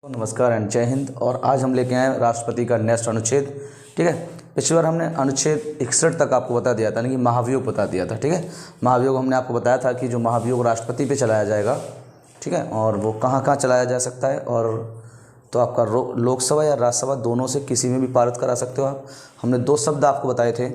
नमस्कार एंड जय हिंद। और आज हम लेके आए राष्ट्रपति का नेक्स्ट अनुच्छेद। ठीक है, पिछली बार हमने अनुच्छेद 61 तक आपको बता दिया था, यानी कि महाभियोग बता दिया था। ठीक है, महाभियोग हमने आपको बताया था कि जो महाभियोग राष्ट्रपति पे चलाया जाएगा, ठीक है, और वो कहाँ कहाँ चलाया जा सकता है, और तो आपका लोकसभा या राज्यसभा दोनों से किसी में भी पारित करा सकते हो आप। हमने दो शब्द आपको बताए थे,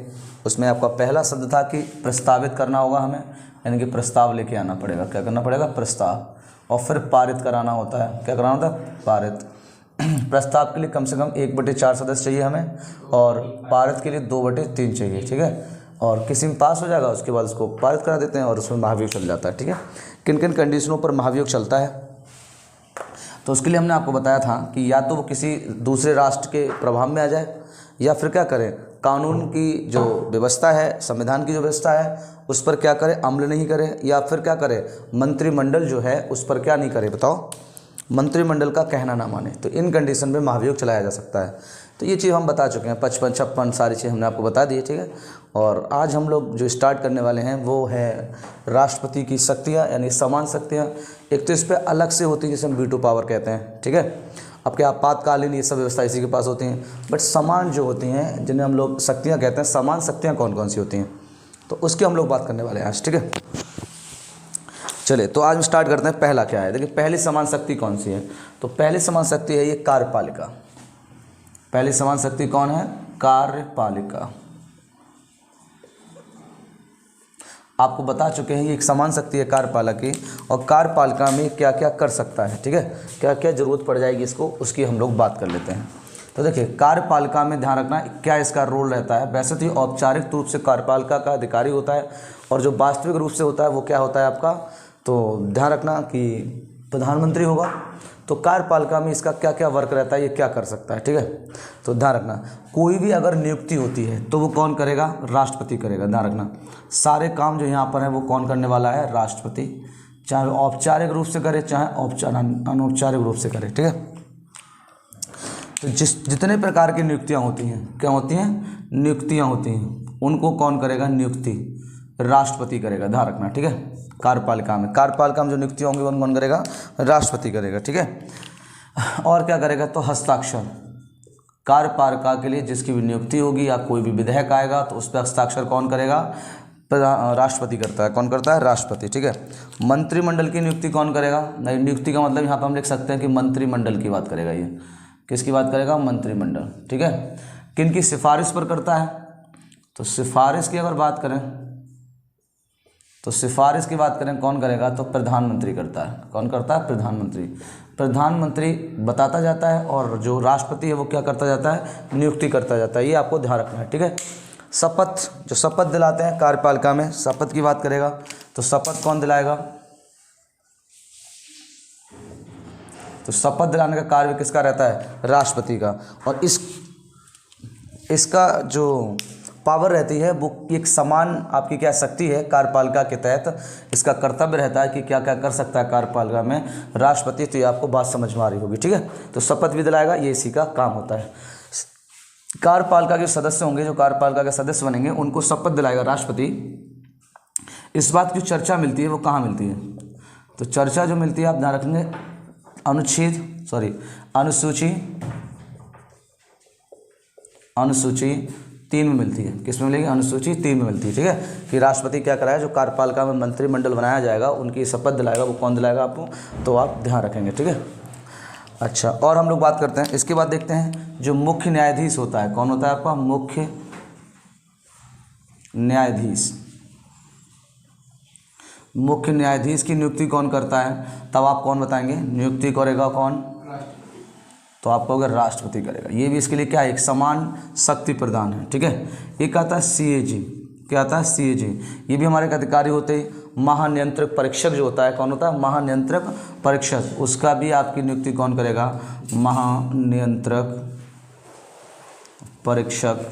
उसमें आपका पहला शब्द था कि प्रस्तावित करना होगा हमें, यानी कि प्रस्ताव लेके आना पड़ेगा। क्या करना पड़ेगा? प्रस्ताव। और फिर पारित कराना होता है। क्या कराना होता है? पारित। प्रस्ताव के लिए कम से कम 1/4 सदस्य चाहिए हमें, और पारित के लिए 2/3 चाहिए। ठीक है, और किसी में पास हो जाएगा उसके बाद उसको पारित करा देते हैं और उसमें महाभियोग चल जाता है। ठीक है, किन किन कंडीशनों पर महाभियोग चलता है, तो उसके लिए हमने आपको बताया था कि या तो वो किसी दूसरे राष्ट्र के प्रभाव में आ जाए, या फिर क्या करें, कानून की जो व्यवस्था है, संविधान की जो व्यवस्था है उस पर क्या करे, अमल नहीं करे, या फिर क्या करे, मंत्रिमंडल जो है उस पर क्या नहीं करे, बताओ, मंत्रिमंडल का कहना ना माने। तो इन कंडीशन में महाभियोग चलाया जा सकता है। तो ये चीज़ हम बता चुके हैं, 55, 56 सारी चीज़ हमने आपको बता दी है। ठीक है, और आज हम लोग जो स्टार्ट करने वाले हैं वो है राष्ट्रपति की शक्तियाँ, यानी समान शक्तियाँ। एक तो इस पर अलग से होती है जिसे हम वीटो पावर कहते हैं। ठीक है, अब क्या आपातकालीन ये सब व्यवस्था इसी के पास होती हैं, बट समान जो होती हैं जिन्हें हम लोग शक्तियाँ कहते हैं, समान शक्तियाँ कौन कौन सी होती हैं, तो उसकी हम लोग बात करने वाले हैं आज। ठीक है, चलिए तो आज हम स्टार्ट करते हैं। पहला क्या है, देखिए पहली समान शक्ति कौन सी है, तो पहली समान शक्ति है ये कार्यपालिका। पहली समान शक्ति कौन है? कार्यपालिका। आपको बता चुके हैं ये एक समान शक्ति है कार्यपालिका की, और कार्यपालिका में क्या क्या कर सकता है। ठीक है, क्या क्या जरूरत पड़ जाएगी इसको, उसकी हम लोग बात कर लेते हैं। तो देखिए कार्यपालिका में ध्यान रखना क्या इसका रोल रहता है। वैसे तो औपचारिक रूप से कार्यपालिका का अधिकारी होता है, और जो वास्तविक रूप से होता है वो क्या होता है आपका, तो ध्यान रखना कि प्रधानमंत्री होगा। तो कार्यपालिका में इसका क्या क्या वर्क रहता है, ये क्या कर सकता है। ठीक है, तो ध्यान रखना कोई भी अगर नियुक्ति होती है तो वो कौन करेगा? राष्ट्रपति करेगा। ध्यान रखना सारे काम जो यहाँ पर है वो कौन करने वाला है? राष्ट्रपति, चाहे औपचारिक रूप से करे चाहे अनौपचारिक रूप से करे। ठीक है, तो जितने प्रकार की नियुक्तियाँ होती हैं, क्या होती हैं? नियुक्तियाँ होती हैं, उनको कौन करेगा? नियुक्ति राष्ट्रपति करेगा। ध्यान रखना। ठीक है, कार्यपालिका में जो नियुक्ति होंगी कौन कौन करेगा? राष्ट्रपति करेगा। ठीक है, और क्या करेगा? तो हस्ताक्षर। कार्यपालिका के लिए जिसकी भी नियुक्ति होगी या कोई भी विधेयक आएगा तो उस पर हस्ताक्षर कौन करेगा? राष्ट्रपति करता है। कौन करता है? राष्ट्रपति। ठीक है, मंत्रिमंडल की नियुक्ति कौन करेगा? नहीं, नियुक्ति का मतलब यहाँ पर हम लिख सकते हैं कि मंत्रिमंडल की बात करेगा। ये किसकी बात करेगा? मंत्रिमंडल। ठीक है, किन की सिफारिश पर करता है? तो सिफारिश की अगर बात करें तो सिफारिश की बात करें कौन करेगा? तो प्रधानमंत्री करता है। कौन करता है? प्रधानमंत्री बताता जाता है, और जो राष्ट्रपति है वो क्या करता जाता है? नियुक्ति करता जाता है। ये आपको ध्यान रखना है। ठीक है, शपथ, जो शपथ दिलाते हैं कार्यपालिका में, शपथ की बात करेगा तो शपथ कौन दिलाएगा? तो शपथ दिलाने का कार्य किसका रहता है? राष्ट्रपति का। और इसका जो पावर रहती है वो एक समान आपकी क्या शक्ति है कार्यपालिका के तहत, इसका कर्तव्य रहता है कि क्या क्या कर सकता है कार्यपालिका में राष्ट्रपति। तो ये आपको बात समझ में आ रही होगी। ठीक है, तो शपथ भी दिलाएगा, ये इसी का काम होता है। कार्यपालिका के सदस्य होंगे, जो कार्यपालिका के सदस्य बनेंगे उनको शपथ दिलाएगा राष्ट्रपति। इस बात की चर्चा मिलती है वो कहाँ मिलती है? तो चर्चा जो मिलती है आप ध्यान रखेंगे अनुसूची 3 में मिलती है। किस में मिलेगी? अनुसूची 3 में मिलती है। ठीक है, कि राष्ट्रपति क्या कराया, जो कार्यपालिका में मंत्रिमंडल बनाया जाएगा उनकी शपथ दिलाएगा। वो कौन दिलाएगा आपको, तो आप ध्यान रखेंगे। ठीक है, अच्छा, और हम लोग बात करते हैं इसके बाद देखते हैं जो मुख्य न्यायाधीश होता है। कौन होता है आपका? मुख्य न्यायाधीश। मुख्य न्यायाधीश की नियुक्ति कौन करता है? तब आप कौन बताएंगे? नियुक्ति करेगा कौन? तो आप कहोगे राष्ट्रपति करेगा। ये भी इसके लिए क्या है? एक समान शक्ति प्रदान है। ठीक है, एक आता है CAG। क्या आता है? CAG। ये भी हमारे एक अधिकारी होते हैं। महानियंत्रक परीक्षक जो होता है, कौन होता है? महानियंत्रक परीक्षक। उसका भी आपकी नियुक्ति कौन करेगा? महानियंत्रक परीक्षक,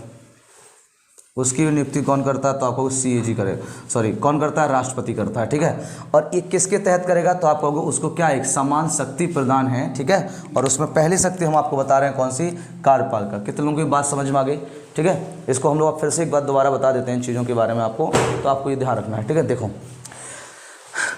उसकी भी नियुक्ति कौन करता है? तो आपको CAG करेगा, कौन करता है? राष्ट्रपति करता है। ठीक है, और ये किसके तहत करेगा? तो आप कहोगे उसको क्या, एक समान शक्ति प्रदान है। ठीक है, और उसमें पहली शक्ति हम आपको बता रहे हैं कौन सी? कार्यपालिका। कितने लोगों की बात समझ में आ गई? ठीक है, इसको हम लोग फिर से एक बार दोबारा बता देते हैं इन चीज़ों के बारे में आपको, तो आपको ये ध्यान रखना है। ठीक है, देखो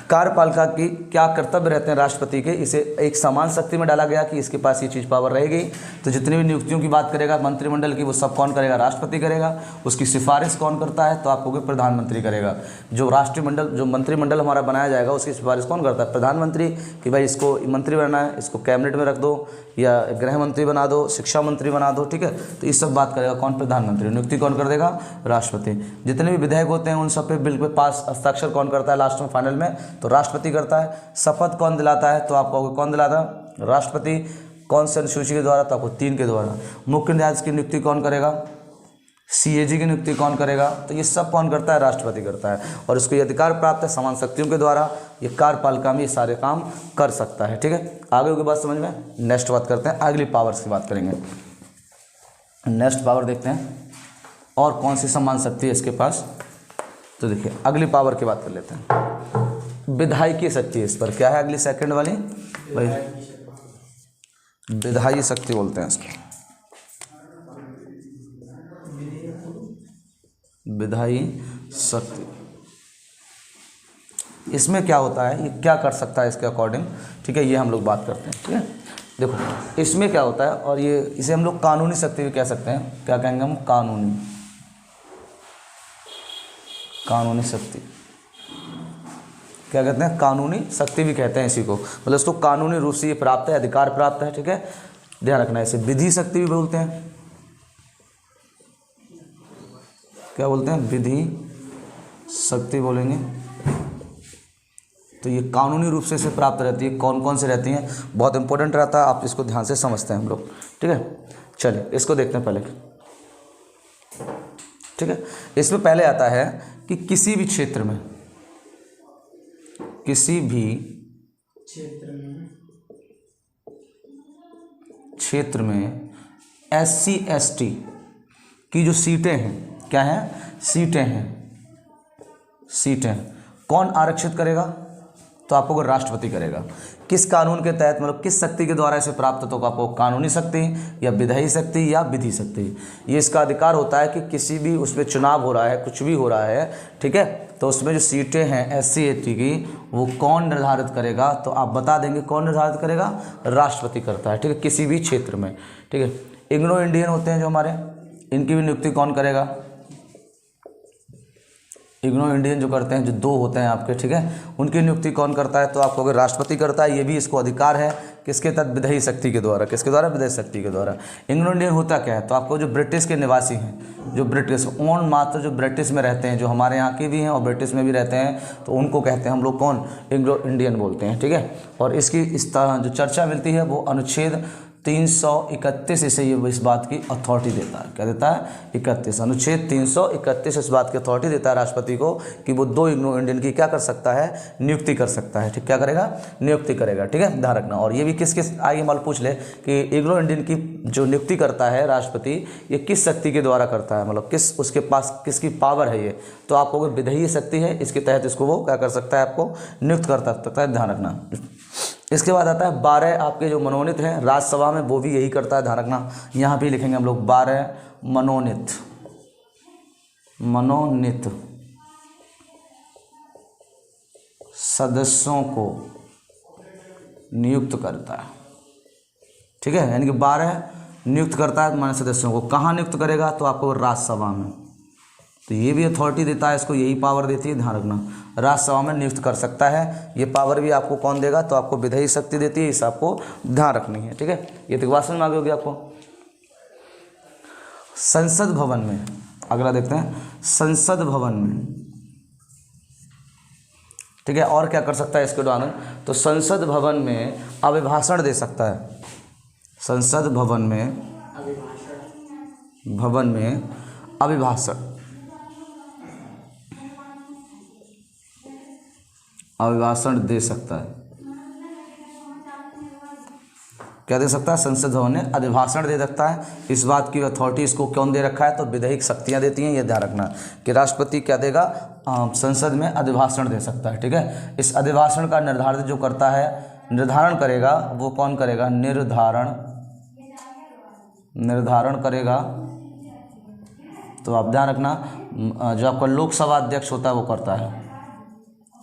कार्यपालिका की क्या कर्तव्य रहते हैं राष्ट्रपति के, इसे एक समान शक्ति में डाला गया कि इसके पास ये चीज़ पावर रहेगी। तो जितनी भी नियुक्तियों की बात करेगा मंत्रिमंडल की, वो सब कौन करेगा, राष्ट्रपति करेगा। उसकी सिफारिश कौन करता है, तो आपको कि प्रधानमंत्री करेगा। जो राष्ट्रमंडल, जो मंत्रिमंडल हमारा बनाया जाएगा, उसकी सिफारिश कौन करता है, प्रधानमंत्री, कि भाई इसको मंत्री बनाना है, इसको कैबिनेट में रख दो, या गृह मंत्री बना दो, शिक्षा मंत्री बना दो, ठीक है। तो इस सब बात करेगा कौन, प्रधानमंत्री। नियुक्ति कौन कर देगा, राष्ट्रपति। जितने भी विधेयक होते हैं उन सब पे बिल पे पास हस्ताक्षर कौन करता है लास्ट में, फाइनल में, तो राष्ट्रपति करता है। शपथ कौन दिलाता है, तो आप कहोगे कौन दिलाता है, राष्ट्रपति। कौन से अनुसूची के द्वारा, तो आपको 3 के द्वारा। मुख्य न्यायाधीश की नियुक्ति कौन करेगा, CAG की नियुक्ति कौन करेगा, तो ये सब कौन करता है, राष्ट्रपति करता है। और इसको ये अधिकार प्राप्त है समान शक्तियों के द्वारा। ये कार्यपालिका में ये सारे काम कर सकता है, ठीक है। आगे की बात समझ में। नेक्स्ट बात करते हैं, अगली पावर्स की बात करेंगे। नेक्स्ट पावर देखते हैं और कौन सी समान शक्ति है इसके पास। तो देखिए अगली पावर की बात कर लेते हैं, विधायिकी शक्ति। इस पर क्या है अगली सेकंड वाली, भाई विधायी शक्ति बोलते हैं इसको, विधायी शक्ति। इसमें क्या होता है, ये क्या कर सकता है इसके अकॉर्डिंग, ठीक है, ये हम लोग बात करते हैं, ठीक है। देखो इसमें क्या होता है, और ये इसे हम लोग कानूनी शक्ति भी कह सकते हैं। क्या कहेंगे हम, कानूनी शक्ति। क्या कहते हैं, कानूनी शक्ति भी कहते हैं इसी को, मतलब इसको कानूनी रूप से ये प्राप्त है, अधिकार प्राप्त है, ठीक है। ध्यान रखना है, इसे विधि शक्ति भी बोलते हैं। क्या बोलते हैं, विधि शक्ति बोलेंगे। तो ये कानूनी रूप से इसे प्राप्त रहती है। कौन कौन से रहती हैं, बहुत इंपॉर्टेंट रहता है, आप इसको ध्यान से समझते हैं हम लोग, ठीक है। चलिए इसको देखते हैं पहले, ठीक है। इसमें पहले आता है कि किसी भी क्षेत्र में, किसी भी क्षेत्र में SC ST की जो सीटें हैं, क्या हैं, सीटें हैं, कौन आरक्षित करेगा, तो आपको राष्ट्रपति करेगा। किस कानून के तहत, मतलब किस शक्ति के द्वारा इसे प्राप्त, तो आपको कानूनी शक्ति या विधायी शक्ति या विधि शक्ति। ये इसका अधिकार होता है कि किसी भी उसमें चुनाव हो रहा है, कुछ भी हो रहा है, ठीक है, तो उसमें जो सीटें हैं SC ST की, वो कौन निर्धारित करेगा, तो आप बता देंगे कौन निर्धारित करेगा, राष्ट्रपति करता है, ठीक है, किसी भी क्षेत्र में, ठीक है। इग्नो इंडियन होते हैं जो हमारे, इनकी भी नियुक्ति कौन करेगा, इग्नो इंडियन जो करते हैं, जो 2 होते हैं आपके, ठीक है, उनकी नियुक्ति कौन करता है, तो आपको अगर राष्ट्रपति करता है। ये भी इसको अधिकार है, किसके तहत, विधायी शक्ति के द्वारा। किसके द्वारा, विधायी शक्ति के द्वारा। इग्नो इंडियन होता क्या है, तो आपको जो ब्रिटिश के निवासी हैं, जो ब्रिटिश ओन मात्र जो ब्रिटिश में रहते हैं, जो हमारे यहाँ के भी हैं और ब्रिटिश में भी रहते हैं, तो उनको कहते हैं हम लोग कौन, इग्नो इंडियन बोलते हैं, ठीक है। और इसकी इस तरह जो चर्चा मिलती है वो अनुच्छेद 331 इसे ये इस बात की अथॉरिटी देता है। क्या देता है, 31 अनुच्छेद 331 इस बात की अथॉरिटी देता है राष्ट्रपति को कि वो 2 इग्नो इंडियन की क्या कर सकता है, नियुक्ति कर सकता है, ठीक। क्या करेगा, नियुक्ति करेगा, ठीक है, ध्यान रखना। और ये भी किस किस, आगे मान पूछ ले कि इग्नो इंडियन की जो नियुक्ति करता है राष्ट्रपति, ये किस शक्ति के द्वारा करता है, मतलब किस उसके पास किसकी पावर है ये, तो आपको विधायी शक्ति है, इसके तहत इसको वो क्या कर सकता है, आपको नियुक्त कर सकता है, ध्यान रखना। इसके बाद आता है 12 आपके जो मनोनीत हैं राज्यसभा में, वो भी यही करता है, ध्यान रखना। यहाँ भी लिखेंगे हम लोग 12 मनोनीत सदस्यों को नियुक्त करता है, ठीक है, यानी कि 12 नियुक्त करता है मान्य सदस्यों को। कहाँ नियुक्त करेगा, तो आपको राज्यसभा में। तो ये भी अथॉरिटी देता है, इसको यही पावर देती है, ध्यान रखना। राज्यसभा में नियुक्त कर सकता है, ये पावर भी आपको कौन देगा, तो आपको विधायी शक्ति देती है, इसे आपको ध्यान रखनी है, ठीक है। ये तो बात समझ में आ गई होगी आपको। संसद भवन में, अगला देखते हैं, संसद भवन में, ठीक है, और क्या कर सकता है इसके द्वारा, तो संसद भवन में अभिभाषण दे सकता है। संसद भवन में अभिभाषण दे सकता है। क्या दे सकता है, संसद भवन में अभिभाषण दे सकता है। इस बात की अथॉरिटी इसको कौन दे रखा है, तो विधायिक शक्तियां देती हैं, ये ध्यान रखना कि राष्ट्रपति क्या देगा, संसद में अभिभाषण दे सकता है, ठीक है। इस अभिभाषण का निर्धारित जो करता है, निर्धारण करेगा, वो कौन करेगा, निर्धारण करेगा, तो आप ध्यान रखना जो आपका लोकसभा अध्यक्ष होता है वो करता है,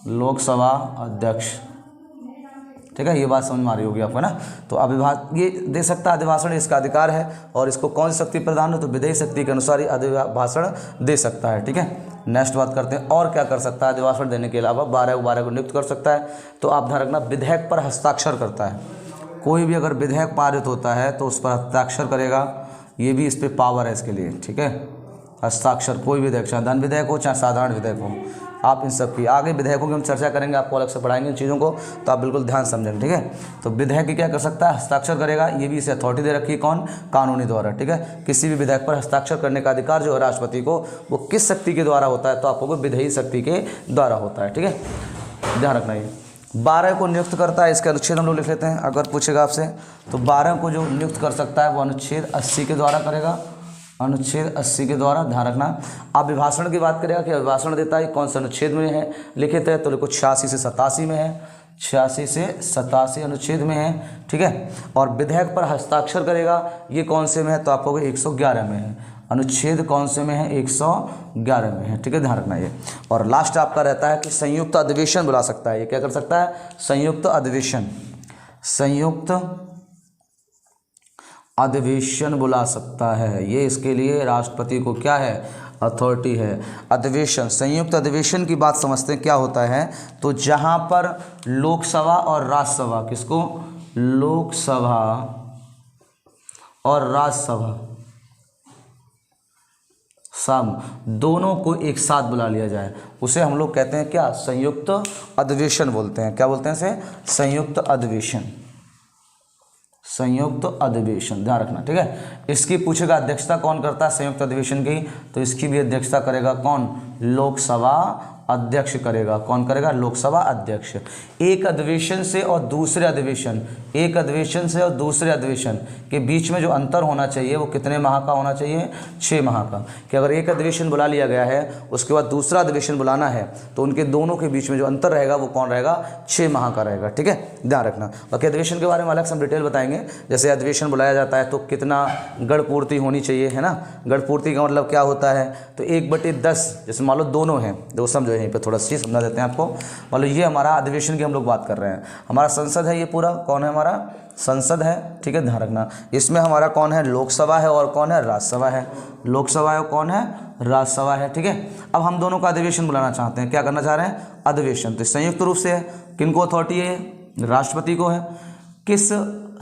लोकसभा अध्यक्ष। ठीक है, ये बात समझ में आ रही होगी आपको ना। तो ये दे सकता है अभिभाषण, इसका अधिकार है। और इसको कौन सी शक्ति प्रदान है, तो विधेयी शक्ति के अनुसार ये अभिभाषण दे सकता है। ठीक है, नेक्स्ट बात करते हैं और क्या कर सकता है अभिभाषण देने के अलावा। 12 को नियुक्त कर सकता है। तो आप ध्यान रखना, विधेयक पर हस्ताक्षर करता है। कोई भी अगर विधेयक पारित होता है तो उस पर हस्ताक्षर करेगा, ये भी इस पर पावर है इसके लिए। ठीक है, हस्ताक्षर कोई भी विधेयक, चाहे धन विधेयक हो चाहे साधारण विधेयक हो, आप इन सब की आगे विधेयकों की हम चर्चा करेंगे, आपको अलग से पढ़ाएंगे इन चीज़ों को, तो आप बिल्कुल ध्यान समझेंगे। ठीक है, तो विधेयक की क्या कर सकता है, हस्ताक्षर करेगा। ये भी इसे अथॉरिटी दे रखी है, कौन, कानूनी द्वारा। ठीक है, किसी भी विधेयक पर हस्ताक्षर करने का अधिकार जो है राष्ट्रपति को, वो किस शक्ति के द्वारा होता है, तो आपको विधेयी शक्ति के द्वारा होता है। ठीक है, ध्यान रखना। ये 12 को नियुक्त करता है, इसके अनुच्छेद हम लोग लिख लेते हैं अगर पूछेगा आपसे। तो 12 को जो नियुक्त कर सकता है वो अनुच्छेद 80 के द्वारा करेगा, अनुच्छेद 80 के द्वारा। ध्यान रखना, आप अभिभाषण की बात करेगा कि अभिभाषण देता है कौन सा अनुच्छेद में है, लिखे थे तो देखो 86 से 87 में है, 86 से 87 अनुच्छेद में है। ठीक है, और विधेयक पर हस्ताक्षर करेगा, ये कौन से में है, तो आपको 111 में है। अनुच्छेद कौन से में है, 111 में है। ठीक है, ध्यान रखना ये। और लास्ट आपका रहता है कि संयुक्त अधिवेशन बुला सकता है। ये क्या कर सकता है, संयुक्त अधिवेशन, संयुक्त अधिवेशन बुला सकता है। ये इसके लिए राष्ट्रपति को क्या है, अथॉरिटी है। अधिवेशन, संयुक्त अधिवेशन की बात समझते हैं क्या होता है। तो जहां पर लोकसभा और राज्यसभा, किसको, लोकसभा और राज्यसभा दोनों को एक साथ बुला लिया जाए, उसे हम लोग कहते हैं क्या, संयुक्त अधिवेशन बोलते हैं। क्या बोलते हैं इसे, संयुक्त अधिवेशन, संयुक्त अधिवेशन। ध्यान रखना। ठीक है, इसकी पूछेगा अध्यक्षता कौन करता है संयुक्त अधिवेशन की, तो इसकी भी अध्यक्षता करेगा कौन, लोकसभा अध्यक्ष करेगा। कौन करेगा, लोकसभा अध्यक्ष। एक अधिवेशन से और दूसरे अधिवेशन, एक अधिवेशन से और दूसरे अधिवेशन के बीच में जो अंतर होना चाहिए वो कितने माह का होना चाहिए, 6 माह का। कि अगर एक अधिवेशन बुला लिया गया है उसके बाद दूसरा अधिवेशन बुलाना है तो उनके दोनों के बीच में जो अंतर रहेगा वो कौन रहेगा, 6 माह का रहेगा। ठीक है, ध्यान रखना। बाकी अधिवेशन के बारे में अलग से हम डिटेल बताएंगे। जैसे अधिवेशन बुलाया जाता है तो कितना गण पूर्ति होनी चाहिए, है ना। गण पूर्ति का मतलब क्या होता है, तो 1/10, जैसे मान लो दोनों हैं, दो समझो, यहीं पे थोड़ा सी समझा देते हैं आपको। मान लो ये हमारा अधिवेशन की हम लोग बात कर रहे हैं, हमारा संसद है, ये पूरा कौन है, हमारा संसद है। ठीक है, ध्यान रखना। इसमें हमारा कौन है, लोकसभा है और कौन है, राज्यसभा है। लोकसभा है, कौन है, राज्यसभा है। ठीक है, अब हम दोनों का अधिवेशन बुलाना चाहते हैं, क्या करना चाह रहे हैं, अधिवेशन। तो संयुक्त रूप से है, किनको अथॉरिटी है, राष्ट्रपति को है। किस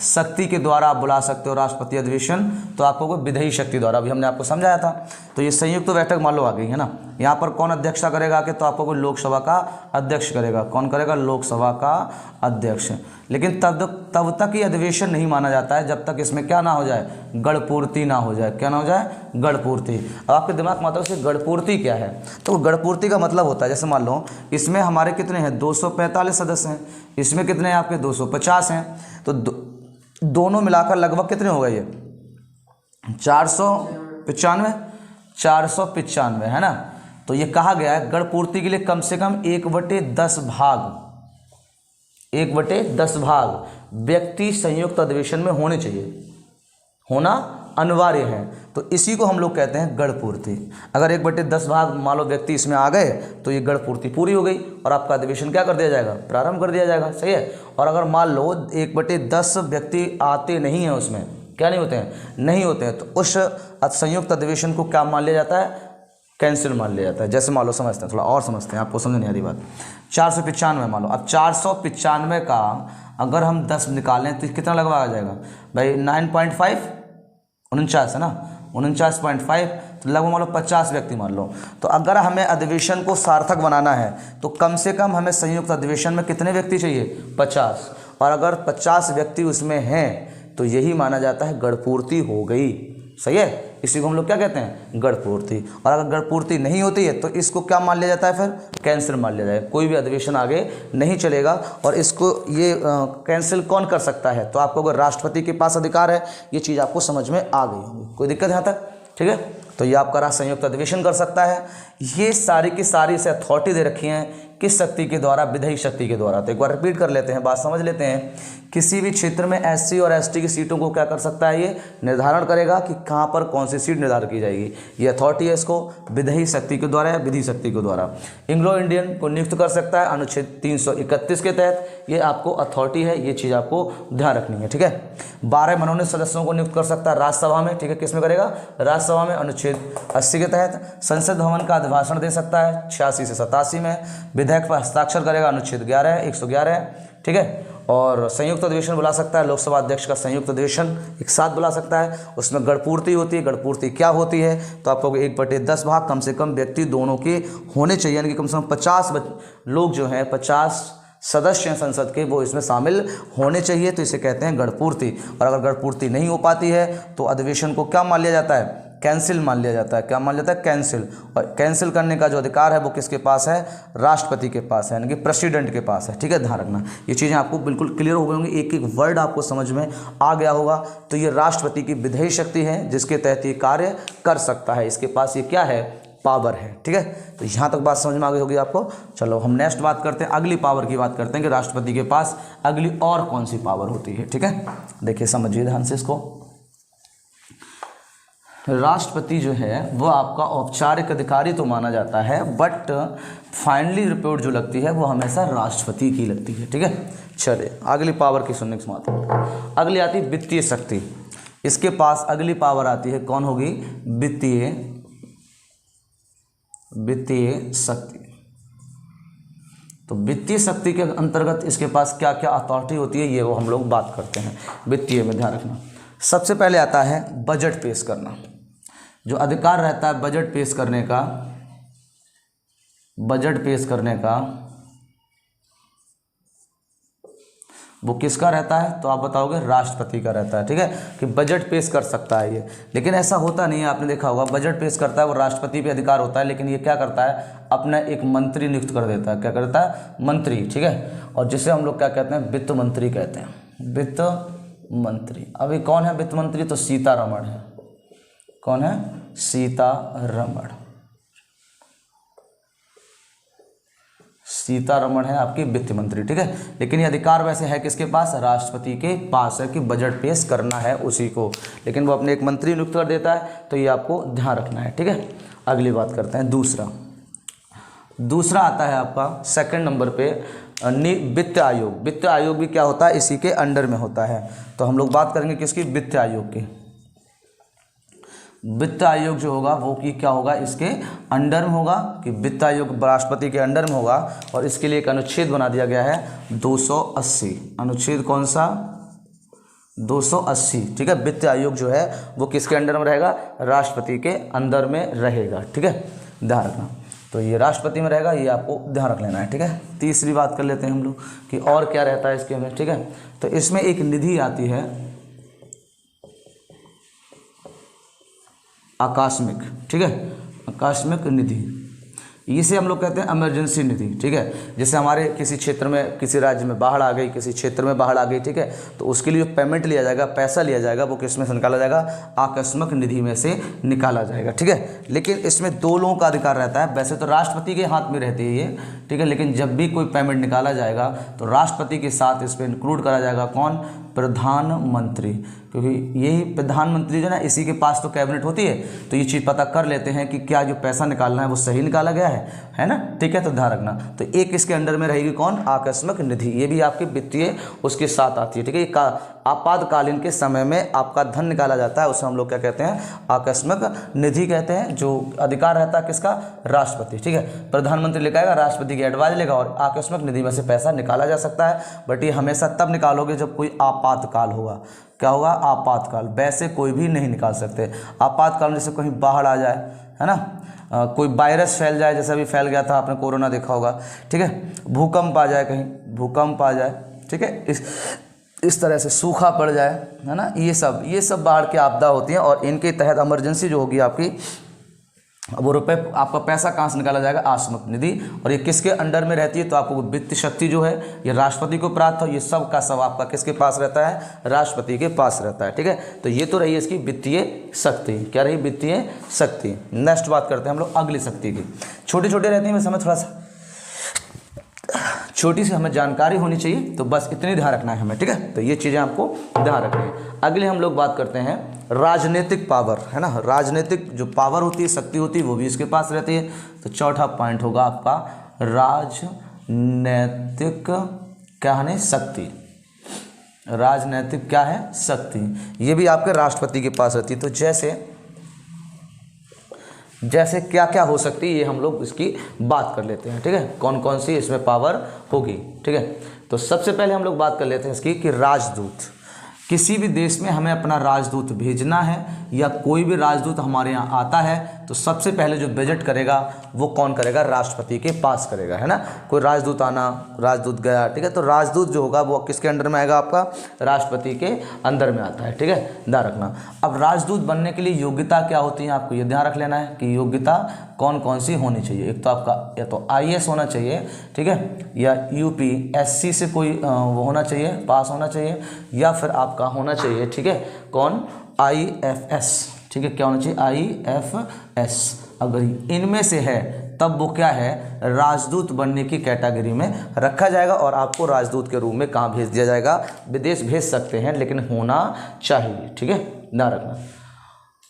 शक्ति के द्वारा आप बुला सकते हो राष्ट्रपति अधिवेशन, तो आपको कोई विधेयी शक्ति द्वारा, अभी हमने आपको समझाया था। तो ये संयुक्त बैठक मान लो आ गई है ना, यहाँ पर कौन अध्यक्षता करेगा कि, तो आपको कोई लोकसभा का अध्यक्ष करेगा। कौन करेगा, लोकसभा का अध्यक्ष। लेकिन तब तक ये अधिवेशन नहीं माना जाता है जब तक इसमें क्या ना हो जाए, गणपूर्ति ना हो जाए। क्या ना हो जाए, गणपूर्ति। अब आपके दिमाग में आता है गणपूर्ति क्या है, तो गणपूर्ति का मतलब होता है, जैसे मान लो इसमें हमारे कितने हैं, 245 सदस्य हैं, इसमें कितने हैं आपके, 250 हैं। तो दोनों मिलाकर लगभग कितने हो गए, ये 495 है ना। तो ये कहा गया है गणपूर्ति के लिए कम से कम 1/10 भाग व्यक्ति संयुक्त अधिवेशन में होने चाहिए, होना अनिवार्य है। तो इसी को हम लोग कहते हैं गणपूर्ति। अगर 1/10 भाग मान लो व्यक्ति इसमें आ गए तो ये गणपूर्ति पूरी हो गई और आपका अधिवेशन क्या कर दिया जाएगा, प्रारंभ कर दिया जाएगा। सही है। और अगर मान लो 1/10 व्यक्ति आते नहीं हैं, उसमें क्या नहीं होते हैं, नहीं होते हैं, तो उस संयुक्त अधिवेशन को क्या मान लिया जाता है, कैंसिल मान लिया जाता है। जैसे मान लो समझते हैं, थोड़ा और समझते हैं, आपको समझ नहीं आ रही बात। 495 मान लो, अब 495 का अगर हम 10 निकालें तो कितना लगभग आ जाएगा भाई, 9.5, 49 है ना, 49.5, तो लगभग मान लो 50 व्यक्ति मान लो। तो अगर हमें अधिवेशन को सार्थक बनाना है तो कम से कम हमें संयुक्त अधिवेशन में कितने व्यक्ति चाहिए, 50। और अगर 50 व्यक्ति उसमें हैं तो यही माना जाता है गणपूर्ति हो गई। सही है, इसी को हम लोग क्या कहते हैं, गणपूर्ति। और अगर गणपूर्ति नहीं होती है तो इसको क्या मान लिया जाता है, फिर कैंसिल मान लिया जाएगा, कोई भी अधिवेशन आगे नहीं चलेगा। और इसको ये कैंसिल कौन कर सकता है, तो आपको अगर राष्ट्रपति के पास अधिकार है, ये चीज़ आपको समझ में आ गई होगी, कोई दिक्कत यहाँ तक। ठीक है, तो ये आपका राष्ट्र संयुक्त अधिवेशन कर सकता है। ये सारी की सारी से अथॉरिटी दे रखी हैं किस शक्ति के द्वारा? विधायी शक्ति के द्वारा। तो एक बार रिपीट कर लेते हैं, बात समझ लेते हैं। किसी भी क्षेत्र में एससी और एसटी की सीटों को क्या कर सकता है? ये निर्धारण करेगा कि कहाँ पर कौन सी सीट निर्धारित की जाएगी। ये अथॉरिटी है इसको विधायी शक्ति के द्वारा या विधि शक्ति के द्वारा। एंग्लो इंडियन को नियुक्त कर सकता है अनुच्छेद 331 के तहत, ये आपको अथॉरिटी है, ये चीज़ आपको ध्यान रखनी है, ठीक है। 12 मनोनीत सदस्यों को नियुक्त कर सकता है राज्यसभा में, ठीक है। किस में करेगा? राज्यसभा में, अनुच्छेद 80 के तहत। संसद भवन का अभिभाषण दे सकता है 86 से 87 में। विधेयक पर हस्ताक्षर करेगा अनुच्छेद 111, ठीक है। और संयुक्त अधिवेशन बुला सकता है, लोकसभा अध्यक्ष का संयुक्त अधिवेशन एक साथ बुला सकता है। उसमें गणपूर्ति होती है। गणपूर्ति क्या होती है? तो आपको 1/10 भाग कम से कम व्यक्ति दोनों के होने चाहिए, यानी कि कम से कम 50 लोग जो हैं, 50 सदस्य हैं संसद के, वो इसमें शामिल होने चाहिए। तो इसे कहते हैं गणपूर्ति। और अगर गणपूर्ति नहीं हो पाती है तो अधिवेशन को क्या मान लिया जाता है? कैंसिल मान लिया जाता है। क्या मान लिया जाता है? कैंसिल। और कैंसिल करने का जो अधिकार है वो किसके पास है? राष्ट्रपति के पास है, यानी कि प्रेसिडेंट के पास है, ठीक है। ध्यान रखना, ये चीज़ें आपको बिल्कुल क्लियर हो गई होंगी, एक एक वर्ड आपको समझ में आ गया होगा। तो ये राष्ट्रपति की विधायी शक्ति है जिसके तहत ये कार्य कर सकता है। इसके पास ये क्या है? पावर है, ठीक है। तो यहाँ तक बात समझ में आ गई होगी आपको। चलो हम नेक्स्ट बात करते हैं, अगली पावर की बात करते हैं कि राष्ट्रपति के पास अगली और कौन सी पावर होती है, ठीक है। देखिए समझिए ध्यान से इसको। राष्ट्रपति जो है वो आपका औपचारिक अधिकारी तो माना जाता है, बट फाइनली रिपोर्ट जो लगती है वो हमेशा राष्ट्रपति की लगती है, ठीक है। चलिए अगली पावर की सुनने की समाप्त। अगली आती है वित्तीय शक्ति। इसके पास अगली पावर आती है, कौन होगी? वित्तीय शक्ति। तो वित्तीय शक्ति के अंतर्गत इसके पास क्या क्या अथॉरिटी होती है, ये वो हम लोग बात करते हैं। वित्तीय में ध्यान रखना, सबसे पहले आता है बजट पेश करना। जो अधिकार रहता है बजट पेश करने का, वो किसका रहता है? तो आप बताओगे राष्ट्रपति का रहता है, ठीक है, कि बजट पेश कर सकता है ये। लेकिन ऐसा होता नहीं है, आपने देखा होगा बजट पेश करता है वो राष्ट्रपति पे अधिकार होता है, लेकिन ये क्या करता है? अपना एक मंत्री नियुक्त कर देता है। क्या करता है? मंत्री, ठीक है। और जिसे हम लोग क्या कहते हैं? वित्त मंत्री कहते हैं, वित्त मंत्री। अभी कौन है वित्त मंत्री? तो सीतारमण है। कौन है? सीतारमण है आपकी वित्त मंत्री, ठीक है। लेकिन ये अधिकार वैसे है किसके पास? राष्ट्रपति के पास है कि बजट पेश करना है उसी को, लेकिन वो अपने एक मंत्री नियुक्त कर देता है। तो ये आपको ध्यान रखना है, ठीक है। अगली बात करते हैं दूसरा आता है आपका सेकंड नंबर पे वित्त आयोग। वित्त आयोग भी क्या होता है? इसी के अंडर में होता है। तो हम लोग बात करेंगे किसकी? वित्त आयोग की। वित्त आयोग जो होगा वो कि क्या होगा? इसके अंडर में होगा, कि वित्त आयोग राष्ट्रपति के अंडर में होगा। और इसके लिए एक अनुच्छेद बना दिया गया है 280। अनुच्छेद कौन सा? 280, ठीक है। वित्त आयोग जो है वो किसके अंडर में रहेगा? राष्ट्रपति के अंदर में रहेगा, ठीक है। ध्यान रखना, तो ये राष्ट्रपति में रहेगा, ये आपको ध्यान रख लेना है, ठीक है। तीसरी बात कर लेते हैं हम लोग कि और क्या रहता है इसके में, ठीक है। तो इसमें एक निधि आती है आकस्मिक, ठीक है, आकस्मिक निधि। इसे हम लोग कहते हैं इमरजेंसी निधि, ठीक है। जैसे हमारे किसी क्षेत्र में, किसी राज्य में बाढ़ आ गई, किसी क्षेत्र में बाढ़ आ गई, ठीक है, तो उसके लिए जो पेमेंट लिया जाएगा, पैसा लिया जाएगा, वो किस में से निकाला जाएगा? आकस्मिक निधि में से निकाला जाएगा, ठीक है। लेकिन इसमें दो लोगों का अधिकार रहता है। वैसे तो राष्ट्रपति के हाथ में रहती है ये, ठीक है, लेकिन जब भी कोई पेमेंट निकाला जाएगा तो राष्ट्रपति के साथ इस पर इंक्लूड करा जाएगा कौन? प्रधानमंत्री। क्योंकि यही प्रधानमंत्री जो है ना, इसी के पास तो कैबिनेट होती है, तो ये चीज़ पता कर लेते हैं कि क्या जो पैसा निकालना है वो सही निकाला गया है ना, ठीक है। तो ध्यान रखना, तो एक इसके अंडर में रहेगी कौन? आकस्मिक निधि। ये भी आपकी वित्तीय उसके साथ आती है, ठीक है। ये आपातकालीन के समय में आपका धन निकाला जाता है, उसे हम लोग क्या कहते हैं? आकस्मिक निधि कहते हैं। जो अधिकार रहता है किसका? राष्ट्रपति, ठीक है। प्रधानमंत्री लिखाएगा, राष्ट्रपति की एडवाइस लेगा और आकस्मिक निधि में से पैसा निकाला जा सकता है। बट ये हमेशा तब निकालोगे जब कोई आपातकाल होगा। क्या होगा? आपातकाल। वैसे कोई भी नहीं निकाल सकते। आपातकाल जैसे कहीं बाढ़ आ जाए, है ना, कोई वायरस फैल जाए, जैसे अभी फैल गया था, आपने कोरोना देखा होगा, ठीक है। भूकंप आ जाए, कहीं भूकंप आ जाए, ठीक है, इस तरह से सूखा पड़ जाए, है ना, ये सब बाढ़ की आपदा होती है। और इनके तहत इमरजेंसी जो होगी आपकी, वो रुपए, आपका पैसा कहाँ से निकाला जाएगा? आकस्मिक निधि। और ये किसके अंडर में रहती है? तो आपको वित्त शक्ति जो है ये राष्ट्रपति को प्राप्त हो। ये सब का सब आपका किसके पास रहता है? राष्ट्रपति के पास रहता है, ठीक है। तो ये तो रही इसकी वित्तीय शक्ति। क्या रही? वित्तीय शक्ति। नेक्स्ट बात करते हैं हम लोग अगली शक्ति की। छोटी छोटी रहती है, मैं समय थोड़ा सा छोटी सी हमें जानकारी होनी चाहिए, तो बस इतनी ध्यान रखना है हमें, ठीक है। तो ये चीज़ें आपको ध्यान रखनी है। अगले हम लोग बात करते हैं राजनीतिक पावर, है ना। राजनीतिक जो पावर होती है, शक्ति होती है, वो भी इसके पास रहती है। तो चौथा पॉइंट होगा आपका राजनैतिक क्या है, शक्ति। राजनैतिक क्या है, शक्ति। ये भी आपके राष्ट्रपति के पास रहती है। तो जैसे क्या क्या हो सकती है, ये हम लोग इसकी बात कर लेते हैं, ठीक है। कौन कौन सी इसमें पावर होगी, ठीक है। तो सबसे पहले हम लोग बात कर लेते हैं इसकी कि राजदूत। किसी भी देश में हमें अपना राजदूत भेजना है या कोई भी राजदूत हमारे यहाँ आता है, तो सबसे पहले जो विजिट करेगा वो कौन करेगा, राष्ट्रपति के पास करेगा, है ना। कोई राजदूत आना, राजदूत गया, ठीक है। तो राजदूत जो होगा वो किसके अंडर में आएगा, आपका राष्ट्रपति के अंदर में आता है, ठीक है, ध्यान रखना। अब राजदूत बनने के लिए योग्यता क्या होती है, आपको ये ध्यान रख लेना है कि योग्यता कौन कौन सी होनी चाहिए। एक तो आपका या तो IAS होना चाहिए, ठीक है, या UPSC से कोई वो होना चाहिए, पास होना चाहिए, या फिर आपका होना चाहिए, ठीक है, कौन, IFS, ठीक है। क्या होना चाहिए, IFS। अगर इनमें से है तब वो क्या है, राजदूत बनने की कैटेगरी में रखा जाएगा और आपको राजदूत के रूप में कहाँ भेज दिया जाएगा, विदेश भेज सकते हैं, लेकिन होना चाहिए, ठीक है, ध्यान रखना।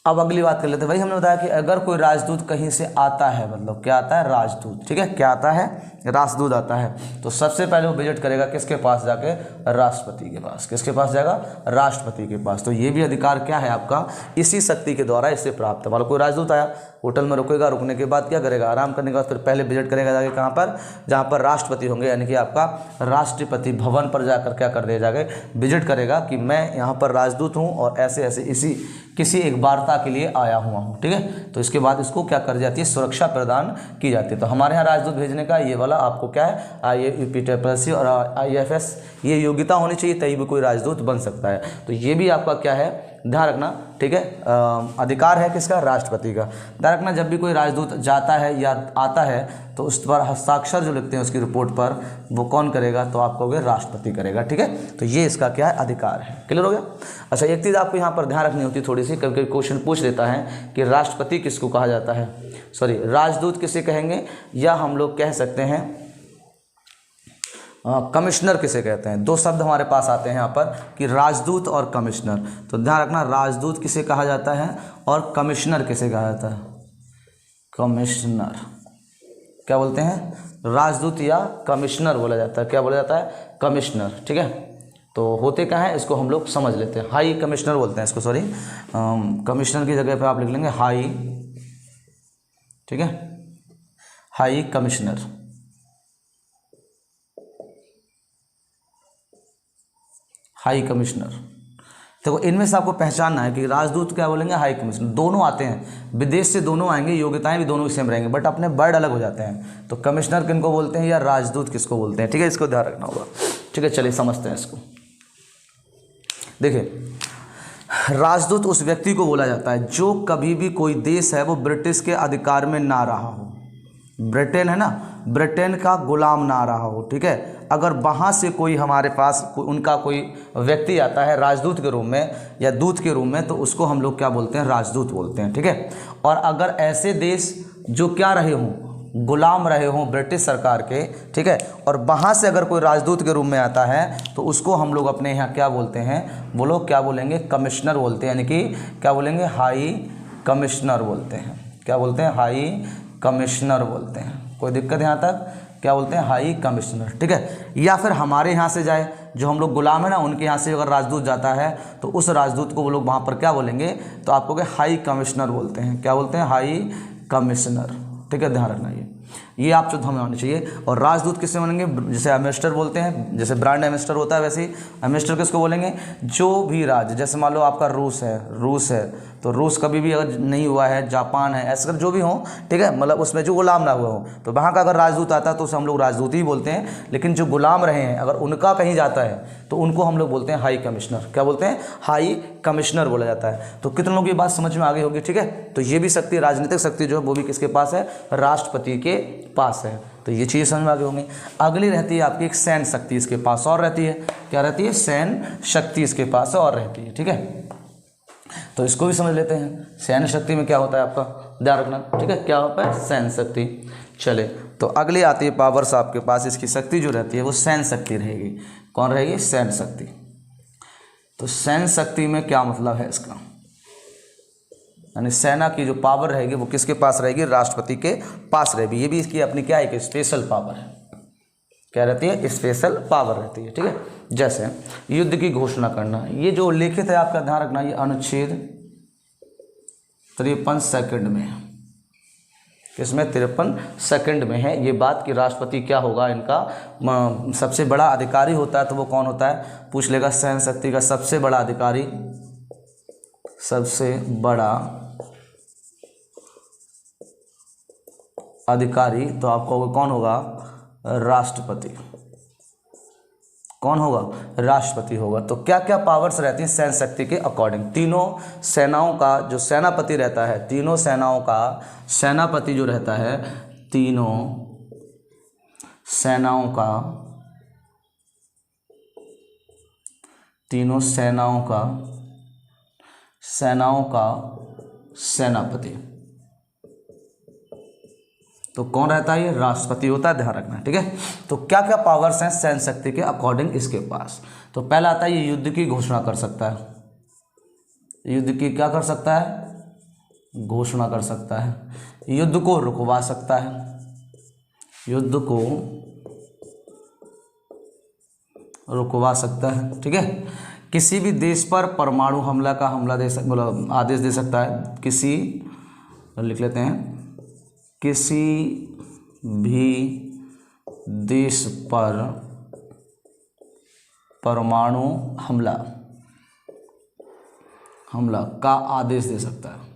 अब अगली बात कर लेते हैं। भाई हमने बताया कि अगर कोई राजदूत कहीं से आता है, मतलब क्या आता है, राजदूत, ठीक है, क्या आता है, राजदूत आता है, तो सबसे पहले वो विजिट करेगा किसके पास जाके, राष्ट्रपति के पास। किसके पास जाएगा, राष्ट्रपति के पास। तो ये भी अधिकार क्या है आपका, इसी शक्ति के द्वारा इसे प्राप्त है। मतलब कोई राजदूत आया, होटल में रुकेगा, रुकने के बाद क्या करेगा, आराम करने के बाद फिर पहले विजिट करेगा जाके कहाँ पर, जहाँ पर राष्ट्रपति होंगे, यानी कि आपका राष्ट्रपति भवन पर जाकर क्या कर दिया जाके विजिट करेगा कि मैं यहाँ पर राजदूत हूँ और ऐसे ऐसे इसी किसी एक वार्ता के लिए आया हुआ हूँ, ठीक है। तो इसके बाद इसको क्या कर जाती है, सुरक्षा प्रदान की जाती है। तो हमारे यहाँ राजदूत भेजने का ये वाला आपको क्या है, UPSC और IFS, ये योग्यता होनी चाहिए, तभी भी कोई राजदूत बन सकता है। तो ये भी आपका क्या है, ध्यान रखना, ठीक है, अधिकार है किसका, राष्ट्रपति का। ध्यान रखना, जब भी कोई राजदूत जाता है या आता है तो उस पर हस्ताक्षर जो लिखते हैं उसकी रिपोर्ट पर, वो कौन करेगा, तो आप कहोगे राष्ट्रपति करेगा, ठीक है। तो ये इसका क्या है, अधिकार है। क्लियर हो गया। अच्छा, एक चीज़ आपको यहाँ पर ध्यान रखनी होती है थोड़ी सी, कभी कभी क्वेश्चन पूछ देता है कि राष्ट्रपति किसको कहा जाता है, सॉरी, राजदूत किसे कहेंगे, या हम लोग कह सकते हैं कमिश्नर किसे कहते हैं। दो शब्द हमारे पास आते हैं यहाँ पर कि राजदूत और कमिश्नर। तो ध्यान रखना, राजदूत किसे कहा जाता है और कमिश्नर किसे कहा जाता है। कमिश्नर क्या बोलते हैं, राजदूत या कमिश्नर बोला जाता है। क्या बोला जाता है, कमिश्नर, ठीक है। तो होते क्या है, इसको हम लोग समझ लेते हैं। हाई कमिश्नर बोलते हैं इसको, सॉरी, कमिश्नर की जगह पे आप लिख लेंगे हाई, ठीक है, हाई कमिश्नर, हाई कमिश्नर। देखो इनमें से आपको पहचानना है कि राजदूत क्या बोलेंगे, हाई कमिश्नर, दोनों आते हैं, विदेश से दोनों आएंगे, योग्यताएं भी दोनों सेम रहेंगे, बट अपने वर्ड अलग हो जाते हैं। तो कमिश्नर किनको बोलते हैं या राजदूत किसको बोलते हैं, ठीक है, इसको ध्यान रखना होगा, ठीक है। चलिए समझते हैं इसको। देखिए, राजदूत उस व्यक्ति को बोला जाता है जो कभी भी कोई देश है वो ब्रिटिश के अधिकार में ना रहा हो, ब्रिटेन है ना, ब्रिटेन का गुलाम ना रहा हो, ठीक है। अगर वहाँ से कोई हमारे पास उनका कोई व्यक्ति आता है राजदूत के रूप में या दूत के रूप में, तो उसको हम लोग क्या बोलते हैं, राजदूत बोलते हैं, ठीक है। और अगर ऐसे देश जो क्या रहे हों, गुलाम रहे हों ब्रिटिश सरकार के, ठीक है, और वहाँ से अगर कोई राजदूत के रूप में आता है तो उसको हम लोग अपने यहाँ क्या बोलते हैं, वो लोग क्या बोलेंगे, कमिश्नर बोलते हैं, यानी कि क्या बोलेंगे, हाई कमिश्नर बोलते हैं। क्या बोलते हैं, हाई कमिश्नर बोलते हैं। कोई दिक्कत यहाँ तक, क्या बोलते हैं, हाई कमिश्नर, ठीक है। या फिर हमारे यहाँ से जाए, जो हम लोग गुलाम है ना, उनके यहाँ से अगर राजदूत जाता है तो उस राजदूत को वो लोग वहाँ पर क्या बोलेंगे, तो आपको क्या, हाई कमिश्नर बोलते हैं। क्या बोलते हैं, हाई कमिश्नर, ठीक है, ध्यान रखना ये आप जो हमें होनी चाहिए। और राजदूत किससे बनेंगे, जैसे एम्बेसडर बोलते हैं, जैसे ब्रांड एम्बेसडर होता है वैसे ही एम्बेसडर किसको बोलेंगे, जो भी राज्य, जैसे मान लो आपका रूस है तो रूस कभी भी अगर नहीं हुआ है, जापान है, ऐसे जो भी हो, ठीक है, मतलब उसमें जो गुलाम ना हुआ हो, तो वहाँ का अगर राजदूत आता है तो उसे हम लोग राजदूत ही बोलते हैं। लेकिन जो गुलाम रहे हैं अगर उनका कहीं जाता है तो उनको हम लोग बोलते हैं हाई कमिश्नर। क्या बोलते हैं, हाई कमिश्नर बोला जाता है। तो कितने लोगों की बात समझ में आ गई होगी, ठीक है। तो ये भी शक्ति, राजनीतिक शक्ति जो है वो भी किसके पास है, राष्ट्रपति के पास है। तो ये चीज़ समझ में आ गई होंगी। अगली रहती है आपकी एक सैन्य शक्ति, इसके पास और रहती है। क्या रहती है, सैन्य शक्ति इसके पास और रहती है, ठीक है। तो इसको भी समझ लेते हैं। सैन्य शक्ति में क्या होता है आपका, ध्यान रखना, ठीक है, क्या होता है, सैन्य शक्ति। चले तो अगली आती है पावर्स आपके पास, इसकी शक्ति जो रहती है वो सैन्य शक्ति रहेगी। कौन रहेगी? सैन्य शक्ति। तो सैन्य शक्ति में क्या मतलब है इसका, यानी सेना की जो पावर रहेगी वो किसके पास रहेगी? राष्ट्रपति के पास रहेगी। ये भी इसकी अपनी क्या है कि स्पेशल पावर है। क्या रहती है? स्पेशल पावर रहती है। ठीक है, जैसे युद्ध की घोषणा करना, ये जो उल्लेखित है आपका ध्यान रखना, ये अनुच्छेद 53 सेकंड में है। किसमें? 53 सेकंड में है ये बात कि राष्ट्रपति क्या होगा, इनका सबसे बड़ा अधिकारी होता है। तो वो कौन होता है? पूछ लेगा। सैन्य शक्ति का सबसे बड़ा अधिकारी, सबसे बड़ा अधिकारी तो आपको कौन होगा? राष्ट्रपति। कौन होगा? राष्ट्रपति होगा। तो क्या क्या पावर्स रहती हैं सैन्य शक्ति के अकॉर्डिंग? तीनों सेनाओं का जो सेनापति रहता है, तीनों सेनाओं का सेनापति जो रहता है, तीनों सेनाओं का सेनापति तो कौन रहता है? ये राष्ट्रपति होता है, ध्यान रखना। ठीक है, तो क्या क्या पावर्स हैं सैन्य शक्ति के अकॉर्डिंग इसके पास? तो पहला आता है ये युद्ध की घोषणा कर सकता है। युद्ध की क्या कर सकता है? घोषणा कर सकता है। युद्ध को रुकवा सकता है। युद्ध को रुकवा सकता है। ठीक है, किसी भी देश पर परमाणु हमला का आदेश दे सकता है। किसी, लिख लेते हैं, किसी भी देश पर परमाणु हमला का आदेश दे सकता है।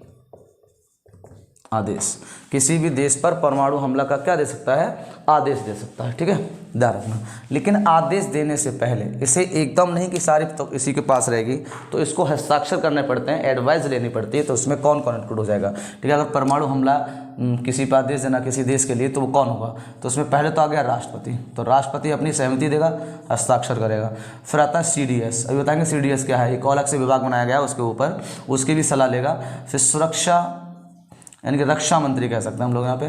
आदेश, किसी भी देश पर परमाणु हमला का क्या दे सकता है? आदेश दे सकता है। ठीक है, ध्यान रखना। लेकिन आदेश देने से पहले इसे एकदम नहीं कि सारी तो इसी के पास रहेगी, तो इसको हस्ताक्षर करने पड़ते हैं, एडवाइस लेनी पड़ती है। तो उसमें कौन कौन इंक्लूड हो जाएगा? ठीक है, अगर परमाणु हमला किसी पर आदेश देना किसी देश के लिए, तो वो कौन होगा? तो उसमें पहले तो आ गया राष्ट्रपति। तो राष्ट्रपति अपनी सहमति देगा, हस्ताक्षर करेगा। फिर आता है CDS। अभी बताएंगे CDS क्या है। एक अलग से विभाग बनाया गया है उसके ऊपर, उसकी भी सलाह लेगा। फिर सुरक्षा, यानी कि रक्षा मंत्री कह सकते हैं हम लोग यहाँ पे,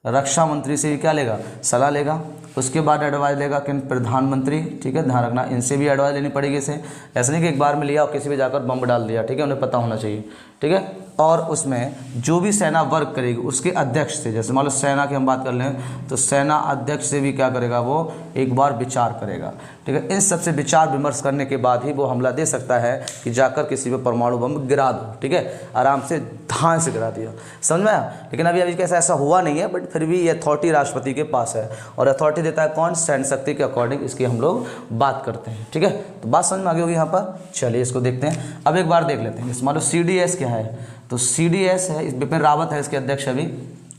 रक्षा मंत्री से क्या लेगा? सलाह लेगा। उसके बाद एडवाइस लेगा किन? प्रधानमंत्री। ठीक है, ध्यान रखना, इनसे भी एडवाइस लेनी पड़ेगी इसे। ऐसा नहीं कि एक बार में लिया और किसी भी जाकर बम डाल दिया। ठीक है, उन्हें पता होना चाहिए। ठीक है, और उसमें जो भी सेना वर्क करेगी उसके अध्यक्ष से, जैसे मान लो सेना की हम बात कर लें, तो सेना अध्यक्ष से भी क्या करेगा? वो एक बार विचार करेगा। ठीक है, इन सबसे विचार विमर्श करने के बाद ही वो हमला दे सकता है कि जाकर किसी पे परमाणु बम गिरा दो। ठीक है, आराम से ध्यान से गिरा दिया, समझ में आया? लेकिन अभी कैसा ऐसा हुआ नहीं है, बट फिर भी ये अथॉरिटी राष्ट्रपति के पास है। और अथॉरिटी देता है कौन? सैन्य शक्ति के अकॉर्डिंग इसकी हम लोग बात करते हैं। ठीक है, तो बात समझ में आ गई होगी यहाँ पर। चलिए इसको देखते हैं, अब एक बार देख लेते हैं। मान लो CDS क्या है? तो CDS है, बिपिन रावत है इसके अध्यक्ष। अभी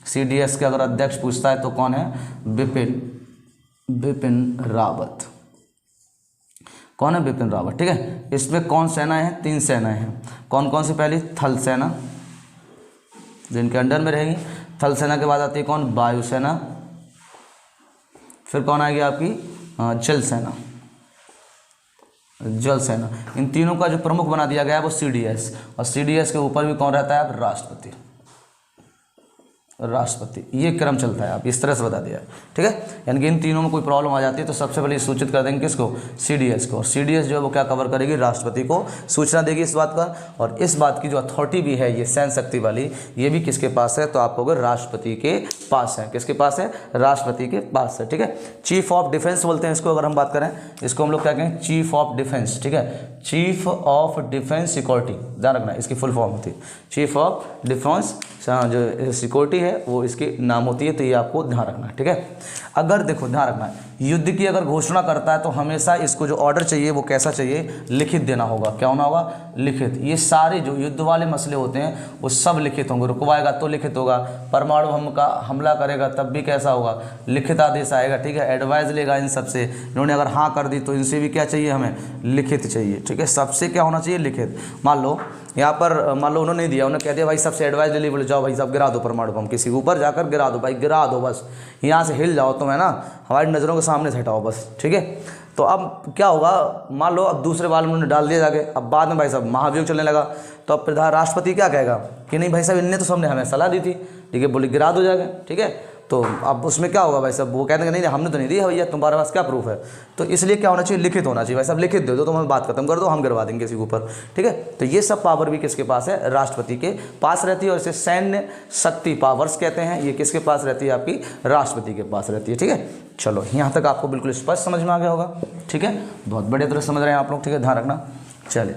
CDS के अगर अध्यक्ष पूछता है तो कौन है? बिपिन रावत। कौन है? बिपिन रावत। ठीक है, इसमें कौन सेनाएं हैं? 3 सेनाएं हैं। कौन कौन सी? पहली थल सेना, जिनके अंडर में रहेगी। थल सेना के बाद आती है कौन? वायुसेना। फिर कौन आएगी आपकी? जल सेना। जल सेना। इन तीनों का जो प्रमुख बना दिया गया है वो CDS, और CDS के ऊपर भी कौन रहता है? राष्ट्रपति। ये क्रम चलता है, आप इस तरह से बता दिया। ठीक है, यानी कि इन तीनों में कोई प्रॉब्लम आ जाती है तो सबसे पहले सूचित कर देंगे किसको? CDS को। और CDS जो है वो क्या कवर करेगी? राष्ट्रपति को सूचना देगी इस बात का। और इस बात की जो अथॉरिटी भी है ये सैन्य शक्ति वाली, ये भी किसके पास है? तो आप कहोगे राष्ट्रपति के पास है। किसके पास है? राष्ट्रपति के पास है। ठीक है, चीफ ऑफ डिफेंस बोलते हैं इसको। अगर हम बात करें इसको हम लोग क्या कहें? Chief of defence. ठीक है, चीफ ऑफ डिफेंस सिक्योरिटी, ध्यान रखना, इसकी फुल फॉर्म होती है चीफ ऑफ डिफेंस। जो सिक्योरिटी है वो इसकी नाम होती है, तो ये आपको ध्यान रखना है। ठीक है, अगर देखो ध्यान रखना, युद्ध की अगर घोषणा करता है तो हमेशा इसको जो ऑर्डर चाहिए वो कैसा चाहिए? लिखित देना होगा। क्या होना होगा? लिखित। ये सारे जो युद्ध वाले मसले होते हैं वो सब लिखित होंगे। रुकवाएगा तो लिखित होगा, परमाणु हमला करेगा तब भी कैसा होगा? लिखित आदेश आएगा। ठीक है, एडवाइस लेगा इन सबसे। इन्होंने अगर हाँ कर दी तो इनसे भी क्या चाहिए? हमें लिखित चाहिए। ठीक है, सबसे क्या होना चाहिए? लिखित। मान लो यहाँ पर उन्होंने नहीं दिया, उन्होंने कह दिया भाई सबसे एडवाइस ले ली, बोले जाओ भाई साहब गिरा दो परमाणु बम, किसी के ऊपर जाकर गिरा दो भाई, गिरा दो बस, यहाँ से हिल जाओ तुम, है ना, हमारी नज़रों के सामने से हटाओ बस। ठीक है, तो अब क्या होगा, मान लो अब दूसरे बार उन्होंने डाल दिया जाके, अब बाद में भाई साहब महाभियोग चलने लगा, तो अब प्रधान राष्ट्रपति क्या कहेगा कि नहीं भाई साहब इनने तो सबने हमें सलाह दी थी, ठीक है, बोले गिरा दो जाके, ठीक है। तो अब उसमें क्या होगा भाई साहब, वो कहते हैं नहीं हमने तो नहीं दी है भैया, तुम्हारे पास क्या प्रूफ है। तो इसलिए क्या होना चाहिए, लिखित होना चाहिए भाई साहब, लिखित दे दो, तुम हमें बात खत्म कर दो, हम गिरवा देंगे किसी के ऊपर, ठीक है। तो ये सब पावर भी किसके पास है, राष्ट्रपति के पास रहती है, और इसे सैन्य शक्ति पावर्स कहते हैं। ये किसके पास रहती है, आपकी राष्ट्रपति के पास रहती है, ठीक है। चलो यहाँ तक आपको बिल्कुल स्पष्ट समझ में आ गया होगा, ठीक है, बहुत बढ़िया तरह समझ रहे हैं आप लोग, ठीक है, ध्यान रखना। चलिए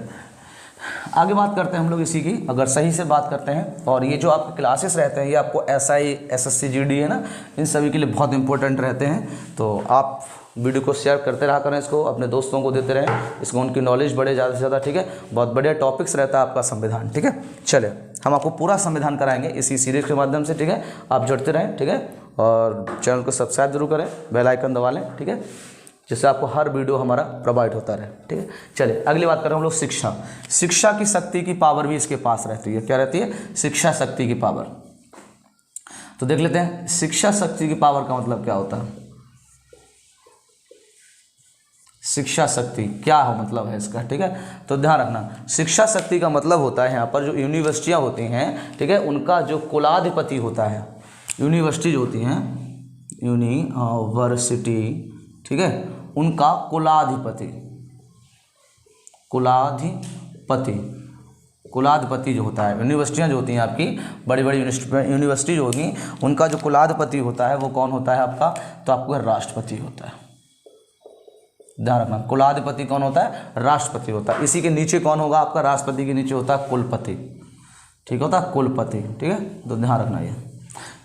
आगे बात करते हैं हम लोग इसी की, अगर सही से बात करते हैं। और ये जो आपके क्लासेस रहते हैं ये आपको SI SSC GD है ना, इन सभी के लिए बहुत इंपॉर्टेंट रहते हैं। तो आप वीडियो को शेयर करते रहा करें, इसको अपने दोस्तों को देते रहें, इसको उनकी नॉलेज बढ़े ज़्यादा से ज़्यादा, ठीक है। बहुत बढ़िया टॉपिक्स रहता है आपका संविधान, ठीक है। चलिए हम आपको पूरा संविधान कराएंगे इसी सीरीज के माध्यम से, ठीक है। आप जुड़ते रहें, ठीक है, और चैनल को सब्सक्राइब जरूर करें, बेल आइकन दबा लें, ठीक है, जिससे आपको हर वीडियो हमारा प्रोवाइड होता रहे, ठीक है। चलिए अगली बात कर रहे हैं हम लोग शिक्षा। शिक्षा की शक्ति की पावर भी इसके पास रहती है, क्या रहती है, शिक्षा शक्ति की पावर। तो देख लेते हैं शिक्षा शक्ति की पावर का मतलब क्या होता है, शिक्षा शक्ति क्या हो मतलब है इसका, ठीक है। तो ध्यान रखना, शिक्षा शक्ति का मतलब होता है यहाँ पर जो यूनिवर्सिटियाँ होती हैं, ठीक है, उनका जो कुलाधिपति होता है, यूनिवर्सिटी जो होती हैं, यूनिवर्सिटी, ठीक है, उनका कुलाधिपति, कुलाधिपति जो होता है, यूनिवर्सिटियाँ जो होती हैं आपकी बड़ी बड़ी यूनिवर्सिटी जो होगी, उनका जो कुलाधिपति होता है वो कौन होता है आपका, तो आपका राष्ट्रपति होता है। ध्यान रखना, कुलाधिपति कौन होता है, राष्ट्रपति होता है। इसी के नीचे कौन होगा आपका, राष्ट्रपति के नीचे होता है कुलपति, ठीक होता है, कुलपति, ठीक है। तो ध्यान रखना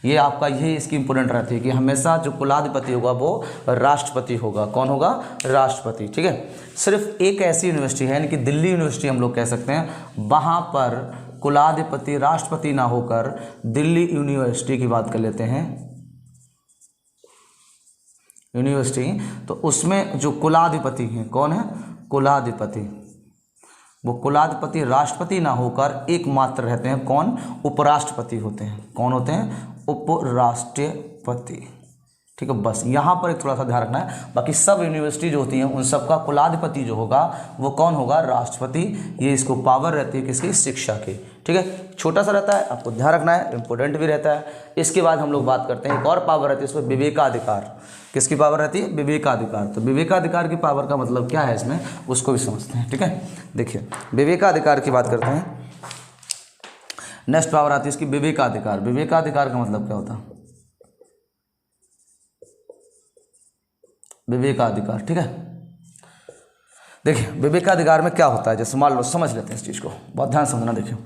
ये आपका, ये इसकी इंपॉर्टेंट रहती है कि हमेशा जो कुलाधिपति होगा वो राष्ट्रपति होगा। कौन होगा, राष्ट्रपति, ठीक है। सिर्फ एक ऐसी यूनिवर्सिटी है, यानी कि दिल्ली यूनिवर्सिटी हम लोग कह सकते हैं, वहाँ पर कुलाधिपति राष्ट्रपति ना होकर दिल्ली यूनिवर्सिटी की बात कर लेते हैं, यूनिवर्सिटी, तो उसमें जो कुलाधिपति हैं, कौन है, कुलाधिपति, वो कुलाधिपति राष्ट्रपति ना होकर एकमात्र रहते हैं, कौन, उपराष्ट्रपति होते हैं। कौन होते हैं, उपराष्ट्रपति, ठीक है। बस यहाँ पर एक थोड़ा सा ध्यान रखना है, बाकी सब यूनिवर्सिटी जो होती हैं उन सब का कुलाधिपति जो होगा वो कौन होगा, राष्ट्रपति। ये इसको पावर रहती है किसकी, शिक्षा की, ठीक है। छोटा सा रहता है, आपको ध्यान रखना है, इंपॉर्टेंट भी रहता है। इसके बाद हम लोग बात करते हैं एक और पावर रहती है इसमें, विवेकाधिकार। किसकी पावर रहती है, विवेकाधिकार। तो विवेकाधिकार की पावर का मतलब क्या है इसमें, उसको भी समझते हैं, ठीक है। देखिए विवेकाधिकार की बात करते हैं, नेक्स्ट पावर आती है इसकी विवेकाधिकार। विवेकाधिकार का मतलब क्या होता है, विवेकाधिकार, ठीक है। देखिए विवेकाधिकार में क्या होता है, जैसे मान लो, समझ लेते हैं इस चीज़ को, बहुत ध्यान समझना। देखिए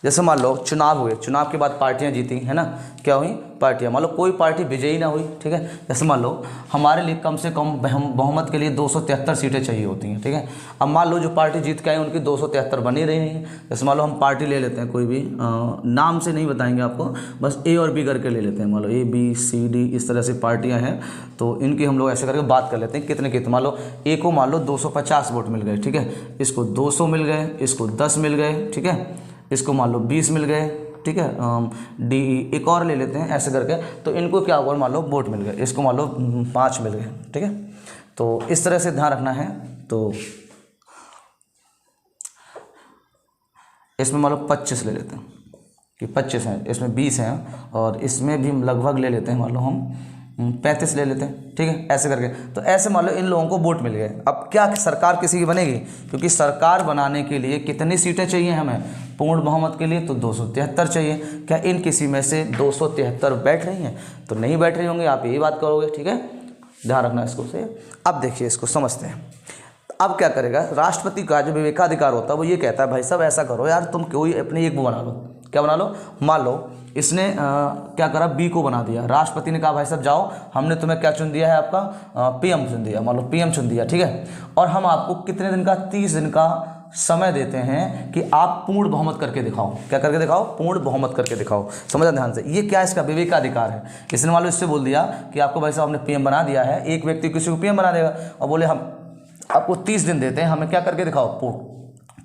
जैसे मान लो चुनाव हुए, चुनाव के बाद पार्टियां जीती, है ना, क्या हुई, पार्टियां, मान लो कोई पार्टी विजयी ना हुई, ठीक है। जैसे मान लो हमारे लिए कम से कम बहुमत के लिए 273 सीटें चाहिए होती हैं, ठीक है। अब मान लो जो पार्टी जीत के आई उनकी 273 बनी रही हैं। जैसे मान लो हम पार्टी ले लेते हैं कोई भी, नाम से नहीं बताएंगे आपको, बस A और B करके ले लेते हैं। मान लो A B C D इस तरह से पार्टियाँ हैं, तो इनकी हम लोग ऐसे करके बात कर लेते हैं कितने कितने। मान लो A को मान लो 250 वोट मिल गए, ठीक है, इसको 200 मिल गए, इसको 10 मिल गए, ठीक है, इसको मान लो 20 मिल गए, ठीक है, D एक और ले लेते हैं ऐसे करके, तो इनको क्या हुआ, मान लो वोट मिल गए, इसको मान लो 5 मिल गए, ठीक है। तो इस तरह से ध्यान रखना है। तो इसमें मान लो 25 ले लेते हैं कि 25 हैं, इसमें 20 हैं, और इसमें भी लगभग ले लेते हैं, मान लो हम 35 ले लेते हैं, ठीक है, ऐसे करके। तो ऐसे मान लो इन लोगों को वोट मिल गए। अब क्या सरकार किसी की बनेगी, क्योंकि सरकार बनाने के लिए कितनी सीटें चाहिए हमें, पूर्ण बहुमत के लिए तो 273 चाहिए। क्या इन किसी में से 273 बैठ रही हैं, तो नहीं बैठ रही होंगी, आप यही बात करोगे, ठीक है, ध्यान रखना इसको से। अब देखिए इसको समझते हैं। अब क्या करेगा, राष्ट्रपति का जो विवेकाधिकार होता है वो ये कहता है भाई साहब ऐसा करो यार, तुम कोई अपनी एक वो बना लो। क्या बना लो, मान लो इसने क्या करा, B को बना दिया। राष्ट्रपति ने कहा भाई साहब जाओ, हमने तुम्हें क्या चुन दिया है, आपका PM चुन दिया, मान लो PM चुन दिया, ठीक है, और हम आपको कितने दिन का, 30 दिन का समय देते हैं कि आप पूर्ण बहुमत करके दिखाओ। क्या करके दिखाओ, पूर्ण बहुमत करके दिखाओ। समझना ध्यान से, ये क्या इसका विवेकाधिकार है। इसने मान लो इससे बोल दिया कि आपको भाई साहब हमने PM बना दिया है, एक व्यक्ति किसी को PM बना देगा और बोले हम आपको 30 दिन देते हैं, हमें क्या करके दिखाओ,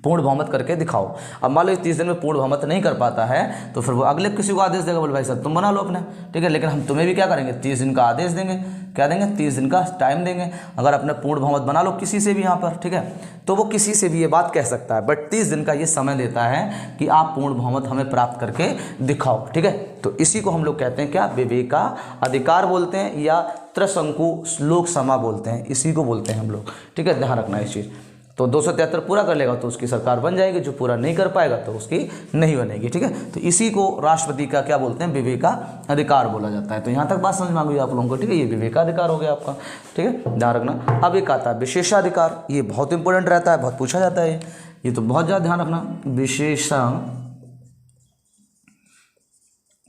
पूर्ण बहुमत करके दिखाओ। अब मान लो 30 दिन में पूर्ण बहुमत नहीं कर पाता है तो फिर वो अगले किसी को आदेश देगा, बोले भाई साहब तुम बना लो अपने, ठीक है, लेकिन हम तुम्हें भी क्या करेंगे 30 दिन का आदेश देंगे, क्या देंगे 30 दिन का टाइम देंगे। अगर अपने पूर्ण बहुमत बना लो किसी से भी यहाँ पर, ठीक है, तो वो किसी से भी ये बात कह सकता है, बट 30 दिन का ये समय देता है कि आप पूर्ण बहुमत हमें प्राप्त करके दिखाओ, ठीक है। तो इसी को हम लोग कहते हैं क्या, विवेकाधिकार बोलते हैं या त्रिशंकु लोक समा बोलते हैं, इसी को बोलते हैं हम लोग, ठीक है, ध्यान रखना इस चीज़। तो 273 पूरा कर लेगा तो उसकी सरकार बन जाएगी, जो पूरा नहीं कर पाएगा तो उसकी नहीं बनेगी, ठीक है। तो इसी को राष्ट्रपति का क्या बोलते हैं, विवेकाधिकार बोला जाता है। तो यहाँ तक बात समझ में आ गई आप लोगों को, ठीक है, ये विवेकाधिकार हो गया आपका, ठीक है, ध्यान रखना। अब एक आता है विशेषाधिकार, ये बहुत इंपॉर्टेंट रहता है, बहुत पूछा जाता है ये तो बहुत ज़्यादा ध्यान रखना।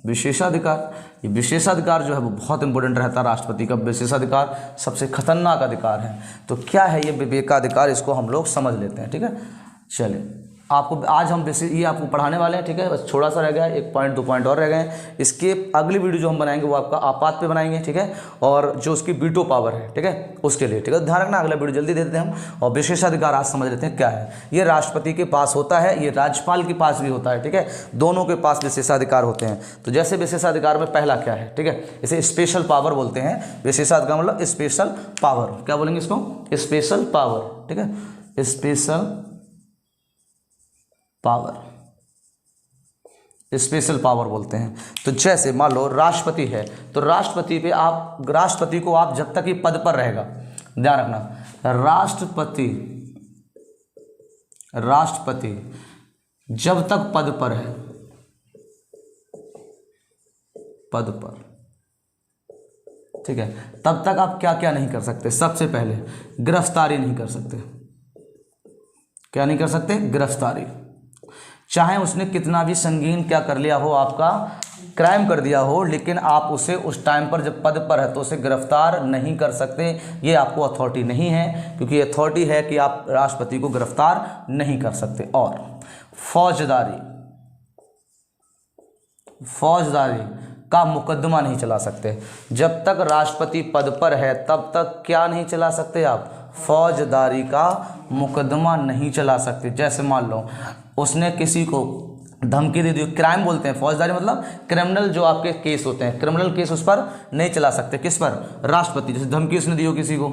विशेषाधिकार, ये विशेषाधिकार जो है वो बहुत इंपॉर्टेंट रहता है राष्ट्रपति का। विशेषाधिकार सबसे खतरनाक अधिकार है। तो क्या है ये विवेकाधिकार, इसको हम लोग समझ लेते हैं, ठीक है। चलिए आपको आज हम ये आपको पढ़ाने वाले हैं, ठीक है, बस थोड़ा सा रह गया है, 1 पॉइंट 2 पॉइंट और रह गए हैं। इसके अगली वीडियो जो हम बनाएंगे वो आपका आपात पे बनाएंगे, ठीक है, और जो उसकी वीटो पावर है, ठीक है, उसके लिए, ठीक है, ध्यान रखना। अगला वीडियो जल्दी दे देते हैं हम। और विशेषाधिकार आज समझ लेते हैं क्या है। ये राष्ट्रपति के पास होता है, ये राज्यपाल के पास भी होता है, ठीक है, दोनों के पास विशेषाधिकार होते हैं। तो जैसे विशेषाधिकार में पहला क्या है, ठीक है, इसे स्पेशल पावर बोलते हैं। विशेषाधिकार मतलब स्पेशल पावर, क्या बोलेंगे इसको, स्पेशल पावर, ठीक है, स्पेशल पावर, स्पेशल पावर बोलते हैं। तो जैसे मान लो राष्ट्रपति है, तो राष्ट्रपति को आप जब तक ये पद पर रहेगा, ध्यान रखना, राष्ट्रपति जब तक पद पर है, पद पर, ठीक है, तब तक आप क्या क्या नहीं कर सकते। सबसे पहले गिरफ्तारी नहीं कर सकते। क्या नहीं कर सकते, गिरफ्तारी। चाहे उसने कितना भी संगीन क्या कर लिया हो, आपका क्राइम कर दिया हो, लेकिन आप उसे उस टाइम पर जब पद पर है तो उसे गिरफ्तार नहीं कर सकते। ये आपको अथॉरिटी नहीं है, क्योंकि अथॉरिटी है कि आप राष्ट्रपति को गिरफ्तार नहीं कर सकते। और फौजदारी का मुकदमा नहीं चला सकते। जब तक राष्ट्रपति पद पर है तब तक क्या नहीं चला सकते आप, फौजदारी का मुकदमा नहीं चला सकते। जैसे मान लो उसने किसी को धमकी दे दी, क्राइम बोलते हैं, फौजदारी मतलब क्रिमिनल जो आपके केस होते हैं, क्रिमिनल केस उस पर नहीं चला सकते। किस पर, राष्ट्रपति। जैसे धमकी उसने दी हो किसी को,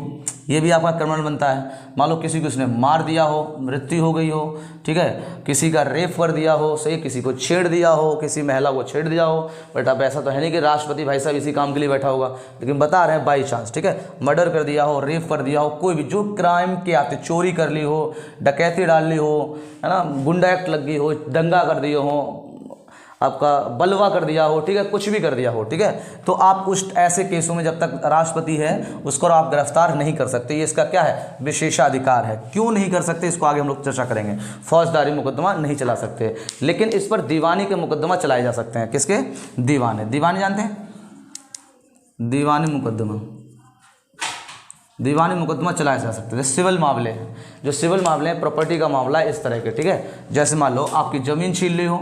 ये भी आपका क्रिमिनल बनता है। मान लो किसी को उसने मार दिया हो, मृत्यु हो गई हो, ठीक है, किसी का रेप कर दिया हो, सही, किसी को छेड़ दिया हो, किसी महिला को छेड़ दिया हो। बट अब ऐसा तो है नहीं कि राष्ट्रपति भाई साहब इसी काम के लिए बैठा होगा, लेकिन बता रहे हैं बाई चांस, ठीक है, मर्डर कर दिया हो, रेप कर दिया हो, कोई भी जो क्राइम के आते, चोरी कर ली हो, डकैती डाल ली हो, है ना, गुंडा एक्ट लग गई हो, दंगा कर दिए हो, आपका बलवा कर दिया हो, ठीक है, कुछ भी कर दिया हो, ठीक है, तो आप उस ऐसे केसों में जब तक राष्ट्रपति है उसको आप गिरफ्तार नहीं कर सकते। ये इसका क्या है, विशेषाधिकार है। क्यों नहीं कर सकते इसको आगे हम लोग चर्चा करेंगे। फौजदारी मुकदमा नहीं चला सकते, लेकिन इस पर दीवानी के मुकदमा चलाए जा सकते हैं। किसके, दीवानी जानते हैं, दीवानी मुकदमा चलाया जा सकता है। सिविल मामले हैं, जो सिविल मामले हैं, प्रॉपर्टी का मामला है, इस तरह के, ठीक है। जैसे मान लो आपकी ज़मीन छीन ली हो,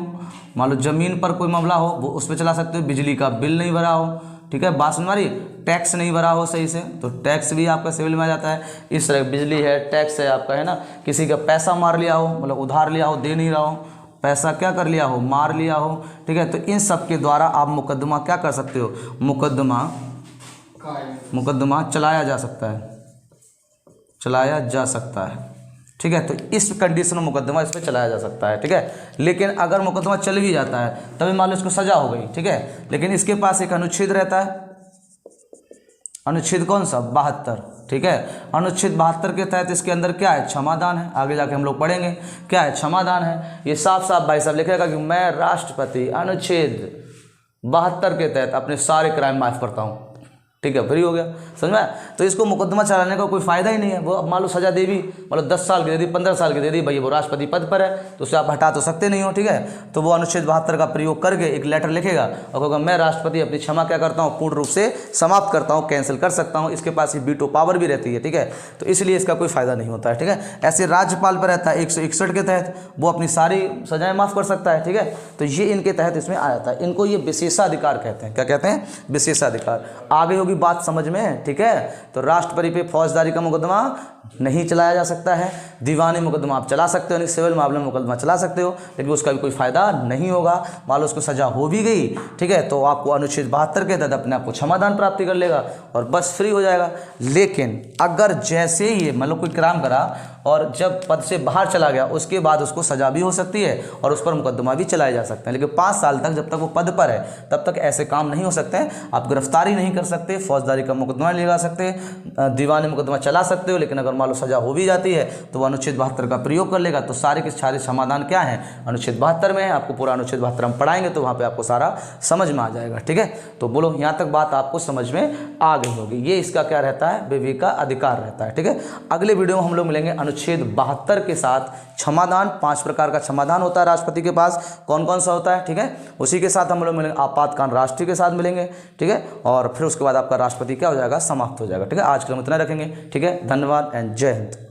मान लो ज़मीन पर कोई मामला हो, वो उस पर चला सकते हो। बिजली का बिल नहीं भरा हो, ठीक है, बात सुन मारी, टैक्स नहीं भरा हो सही से, तो टैक्स भी आपका सिविल में आ जाता है। इस तरह बिजली है, टैक्स है आपका, है ना, किसी का पैसा मार लिया हो, मतलब उधार लिया हो, दे नहीं रहा हो, पैसा क्या कर लिया हो, मार लिया हो, ठीक है, तो इन सब के द्वारा आप मुकदमा क्या कर सकते हो, मुकदमा चलाया जा सकता है, ठीक है। तो इस कंडीशन में मुकदमा इस पर चलाया जा सकता है, ठीक है। लेकिन अगर मुकदमा चल भी जाता है तभी मान लो इसको सजा हो गई, ठीक है, लेकिन इसके पास एक अनुच्छेद रहता है, अनुच्छेद कौन सा, 72, ठीक है। अनुच्छेद 72 के तहत इसके अंदर क्या है, क्षमादान है। आगे जाके हम लोग पढ़ेंगे क्या है, क्षमादान है। ये साफ साफ भाई साहब लिखेगा कि मैं राष्ट्रपति अनुच्छेद 72 के तहत अपने सारे क्राइम माफ़ करता हूँ, ठीक है, फ्री हो गया, समझ में। तो इसको मुकदमा चलाने का कोई फायदा ही नहीं है। वो अब मान लो सजा दे दी, मतलब 10 साल की दे दी, 15 साल की दे दी, भाई वो राष्ट्रपति पद पर है तो उसे आप हटा तो सकते नहीं हो, ठीक है। तो वो अनुच्छेद 72 का प्रयोग करके एक लेटर लिखेगा और कहेगा मैं राष्ट्रपति अपनी क्षमा क्या करता हूँ, पूर्ण रूप से समाप्त करता हूँ, कैंसिल कर सकता हूँ। इसके पास ये वीटो पावर भी रहती है, ठीक है, तो इसलिए इसका कोई फायदा नहीं होता है, ठीक है। ऐसे राज्यपाल पर रहता है 161 के तहत, वो अपनी सारी सजाएं माफ़ कर सकता है, ठीक है। तो ये इनके तहत इसमें आ जाता है। इनको ये विशेषाधिकार कहते हैं। क्या कहते हैं, विशेषाधिकार। आगे होगी भी बात समझ में है, ठीक है। तो राष्ट्रपति पे फौजदारी का मुकदमा नहीं चलाया जा सकता है, दीवानी मुकदमा आप चला सकते हो, यानी सिविल मामले में मुकदमा चला सकते हो, लेकिन उसका भी कोई फायदा नहीं होगा। मान लो उसको सजा हो भी गई, ठीक है, तो आपको अनुच्छेद 72 के तहत अपने आप को क्षमादान प्राप्ति कर लेगा और बस फ्री हो जाएगा। लेकिन अगर जैसे ही मतलब कोई क्राइम करा और जब पद से बाहर चला गया, उसके बाद उसको सजा भी हो सकती है और उस पर मुकदमा भी चलाए जा सकते हैं, लेकिन 5 साल तक जब तक वो पद पर है तब तक ऐसे काम नहीं हो सकते हैं। आप गिरफ्तारी नहीं कर सकते, फौजदारी का मुकदमा नहीं लगा सकते, दीवानी मुकदमा चला सकते हो, लेकिन अगर मान लो सजा हो भी जाती है तो वो अनुच्छेद 72 का प्रयोग कर लेगा। तो सारे के सारे समाधान क्या है, अनुच्छेद 72 में है। आपको पूरा अनुच्छेद 72 हम पढ़ाएंगे तो वहाँ पे आपको सारा समझ में आ जाएगा, ठीक है। तो बोलो यहाँ तक बात आपको समझ में आ गई होगी। ये इसका क्या रहता है, विवेक का अधिकार रहता है, ठीक है। अगले वीडियो में हम लोग मिलेंगे अनुच्छेद 72 के साथ क्षमादान। 5 प्रकार का क्षमादान होता है राष्ट्रपति के पास, कौन कौन सा होता है, ठीक है। उसी के साथ हम लोग मिलेंगे आपातकाल राष्ट्रीय के साथ मिलेंगे, ठीक है। और फिर उसके बाद आपका राष्ट्रपति क्या हो जाएगा, समाप्त हो जाएगा, ठीक है। आज के लिए हम इतना रखेंगे, ठीक है। धन्यवाद एंड जय हिंद।